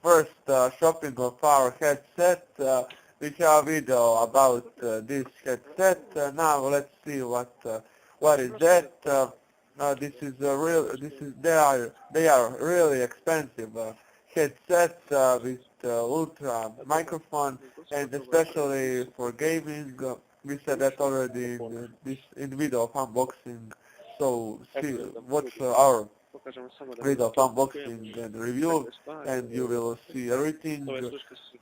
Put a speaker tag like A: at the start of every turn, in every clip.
A: first shopping of our headset. We have a video about this headset. Now let's see what is that. This is a real. This is they are really expensive headsets with ultra microphone, and especially for gaming. We said that already in video of unboxing. So watch our video of unboxing and review, and you will see everything.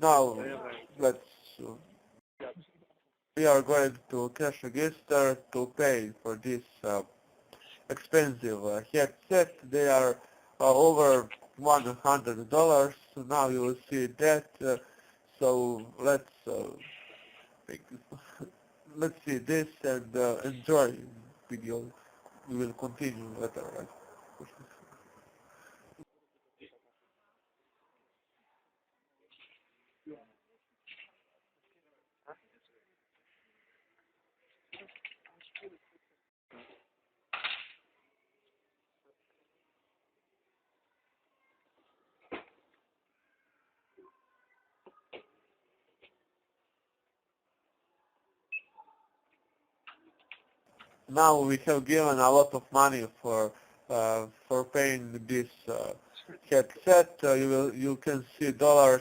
A: Now let's. We are going to cash register to pay for this expensive headset. They are over $100. Now you will see that. So let's see this and enjoy video. We will continue later. Right? Now we have given a lot of money for paying this headset. You can see dollars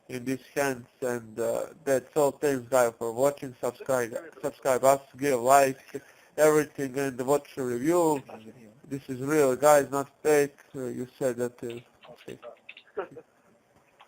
A: in these hands, and that's all. Thanks guys for watching. Subscribe us, give like everything, and watch the review. This is real guys, not fake. You said that.